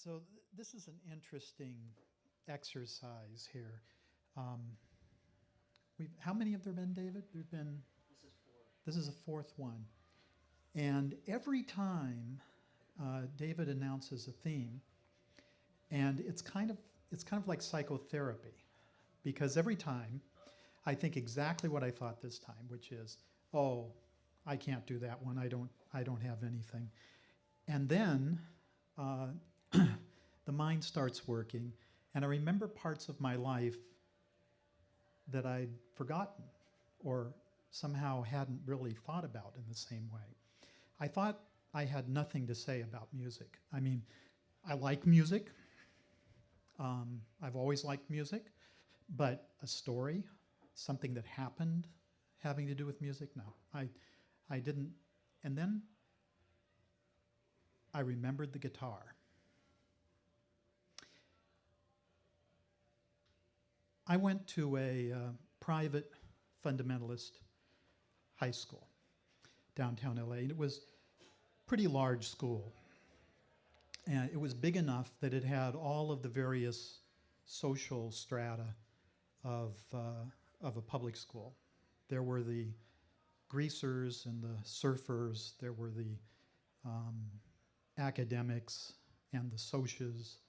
So this is an interesting exercise here. Um, how many have there been, David? There've been. This is 4. This is the fourth one, and every time David announces a theme, and it's kind of like psychotherapy, because every time I think exactly what I thought this time, which is, oh, I can't do that one. I don't have anything, and then the mind starts working, and I remember parts of my life that I'd forgotten or somehow hadn't really thought about in the same way. I thought I had nothing to say about music. I mean, I like music. I've always liked music, but a story, something that happened having to do with music, no. I didn't. And then I remembered the guitar. I went to a private fundamentalist high school downtown LA, and it was a pretty large school. And it was big enough that it had all of the various social strata of a public school. There were the greasers and the surfers. There were the academics and the socias.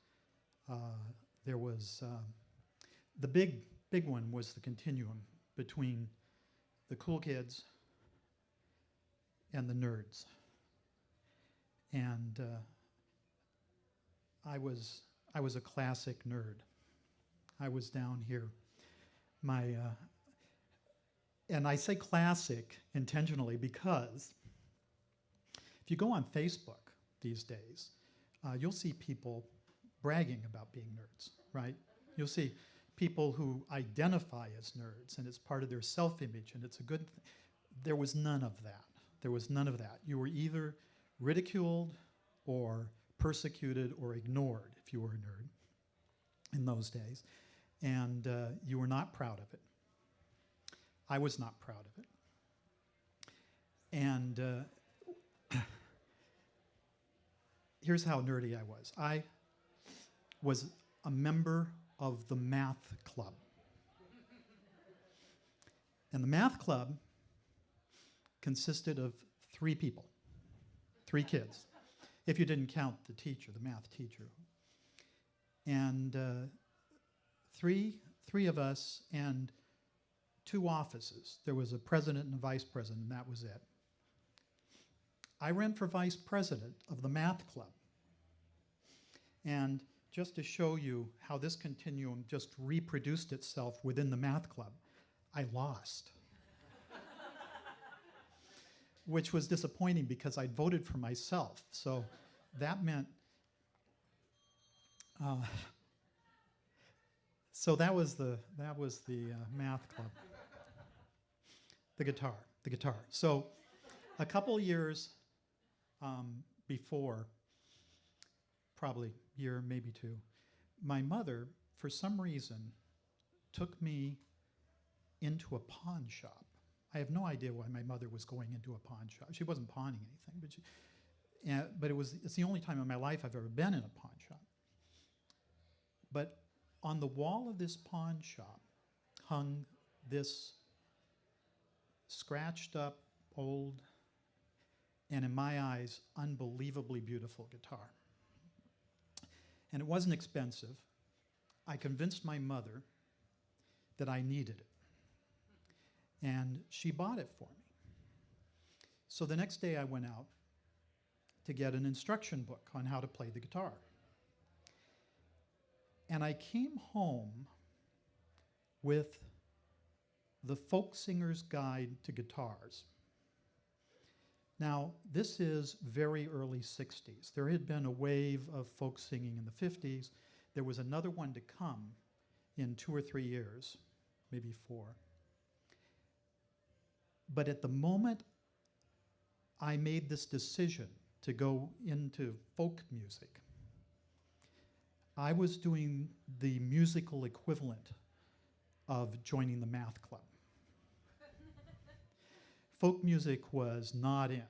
There was the big one was the continuum between the cool kids and the nerds. And I was a classic nerd. I was down here. And I say classic intentionally because if you go on Facebook these days, you'll see people bragging about being nerds, right? You'll see people who identify as nerds, and it's part of their self-image, and it's a good thing. There was none of that. There was none of that. You were either ridiculed or persecuted or ignored if you were a nerd in those days, and you were not proud of it. I was not proud of it. And here's how nerdy I was. I was a member of the math club. And the math club consisted of 3 people, 3 kids, if you didn't count the teacher, the math teacher. And three of us and 2 offices. There was a president and a vice president, and that was it. I ran for vice president of the math club. And just to show you how this continuum just reproduced itself within the math club, I lost. Which was disappointing because I'd voted for myself. So that meant, so that was the math club. The guitar. So a couple years before, probably year, maybe 2, my mother, for some reason, took me into a pawn shop. I have no idea why my mother was going into a pawn shop. She wasn't pawning anything, but it's the only time in my life I've ever been in a pawn shop. But on the wall of this pawn shop hung this scratched up, old, and in my eyes, unbelievably beautiful guitar. And it wasn't expensive. I convinced my mother that I needed it. And she bought it for me. So the next day I went out to get an instruction book on how to play the guitar. And I came home with the Folk Singer's Guide to Guitars. Now, this is very early 60s. There had been a wave of folk singing in the 50s. There was another one to come in 2 or 3 years, maybe 4. But at the moment I made this decision to go into folk music, I was doing the musical equivalent of joining the math club. Folk music was not in.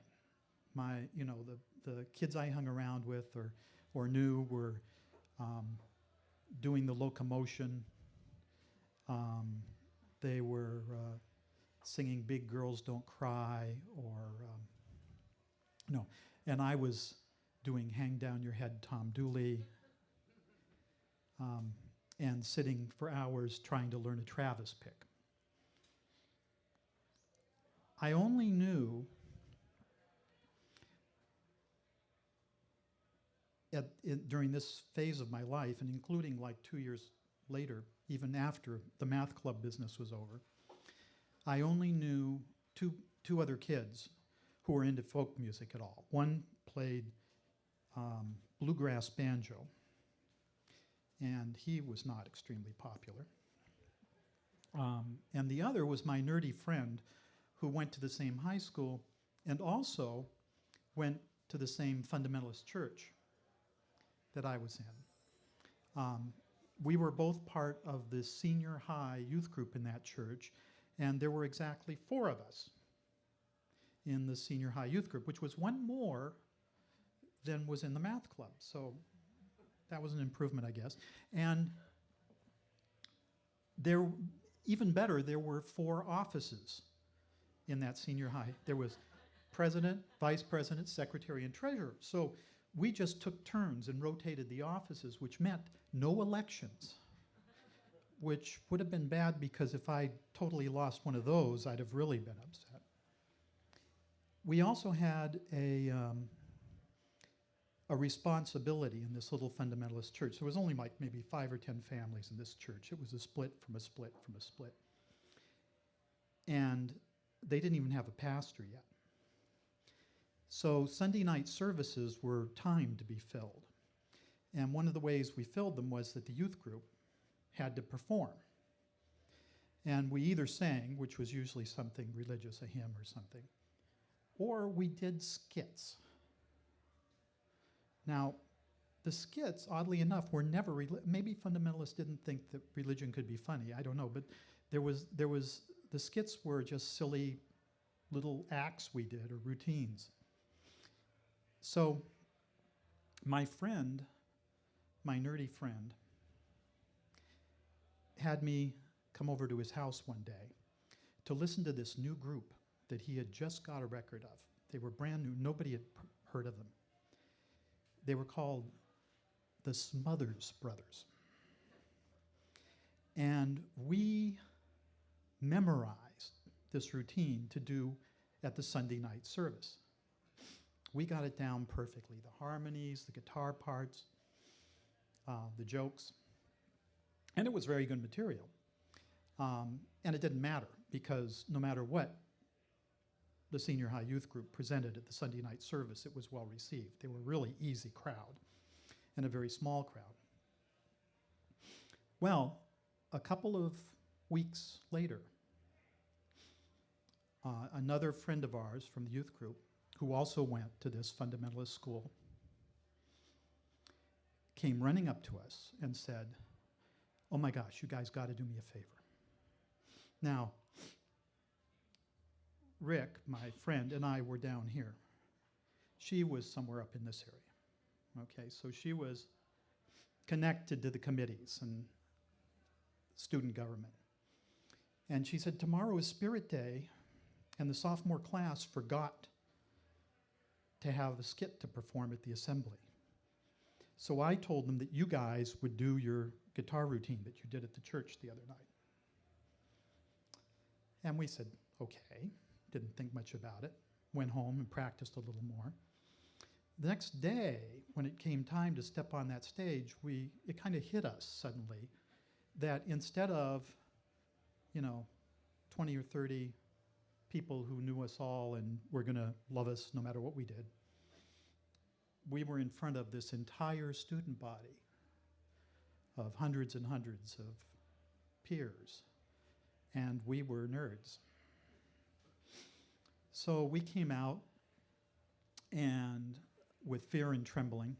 The kids I hung around with or knew were um, doing the locomotion. They were singing Big Girls Don't Cry, or no, and I was doing Hang Down Your Head, Tom Dooley, and sitting for hours trying to learn a Travis pick. I only knew during this phase of my life, and including like 2 years later, even after the math club business was over, I only knew two other kids who were into folk music at all. One played bluegrass banjo, and he was not extremely popular. And the other was my nerdy friend who went to the same high school and also went to the same fundamentalist church that I was in. We were both part of the senior high youth group in that church, and there were exactly 4 of us in the senior high youth group, which was one more than was in the math club. So that was an improvement, I guess. And there, even better, there were 4 offices in that senior high. There was president, vice president, secretary, and treasurer. So we just took turns and rotated the offices, which meant no elections, which would have been bad because if I totally lost one of those, I'd have really been upset. We also had a responsibility in this little fundamentalist church. There was only like maybe 5 or 10 families in this church. It was a split from a split from a split. And they didn't even have a pastor yet. So Sunday night services were timed to be filled. And one of the ways we filled them was that the youth group had to perform. And we either sang, which was usually something religious, a hymn or something, or we did skits. Now, the skits, oddly enough, were never, maybe fundamentalists didn't think that religion could be funny, I don't know, but the skits were just silly little acts we did, or routines. So my friend, my nerdy friend, had me come over to his house one day to listen to this new group that he had just got a record of. They were brand new, nobody had heard of them. They were called the Smothers Brothers. And we memorized this routine to do at the Sunday night service. We got it down perfectly, the harmonies, the guitar parts, the jokes, and it was very good material. And it didn't matter, because no matter what the senior high youth group presented at the Sunday night service, it was well received. They were a really easy crowd and a very small crowd. Well, a couple of weeks later, another friend of ours from the youth group, who also went to this fundamentalist school, came running up to us and said, "Oh my gosh, you guys got to do me a favor." Now, Rick, my friend, and I were down here. She was somewhere up in this area. Okay, so she was connected to the committees and student government. And she said, tomorrow is Spirit Day, and the sophomore class forgot to have a skit to perform at the assembly. So I told them that you guys would do your guitar routine that you did at the church the other night. And we said, okay, didn't think much about it, went home and practiced a little more. The next day, when it came time to step on that stage, it kind of hit us suddenly that instead of, 20 or 30 people who knew us all and were going to love us no matter what we did, we were in front of this entire student body of hundreds and hundreds of peers, and we were nerds. So we came out and, with fear and trembling,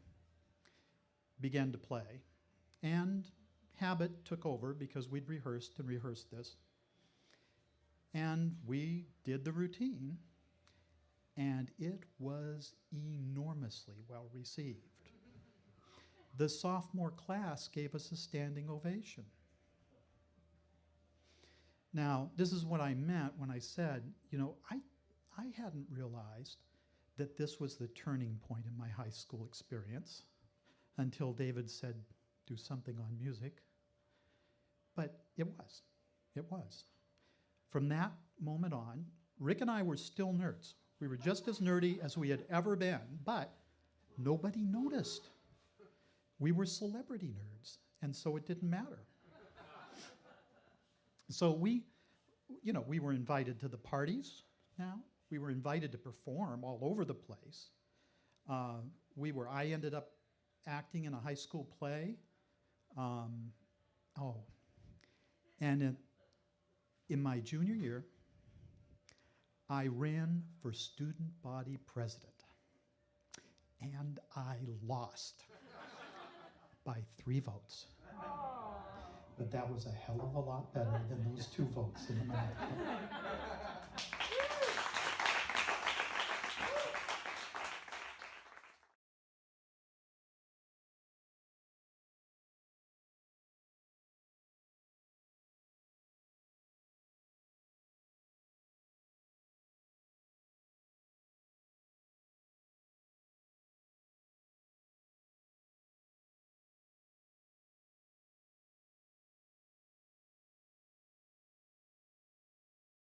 began to play. And habit took over because we'd rehearsed and rehearsed this. And we did the routine, and it was enormously well received. the sophomore class gave us a standing ovation. Now, this is what I meant when I said, I hadn't realized that this was the turning point in my high school experience until David said, do something on music. But it was. From that moment on, Rick and I were still nerds. We were just as nerdy as we had ever been, but nobody noticed. We were celebrity nerds, and so it didn't matter. So we were invited to the parties now. We were invited to perform all over the place. I ended up acting in a high school play. And in my junior year, I ran for student body president. And I lost by 3 votes. But that was a hell of a lot better than those 2 votes in the math club.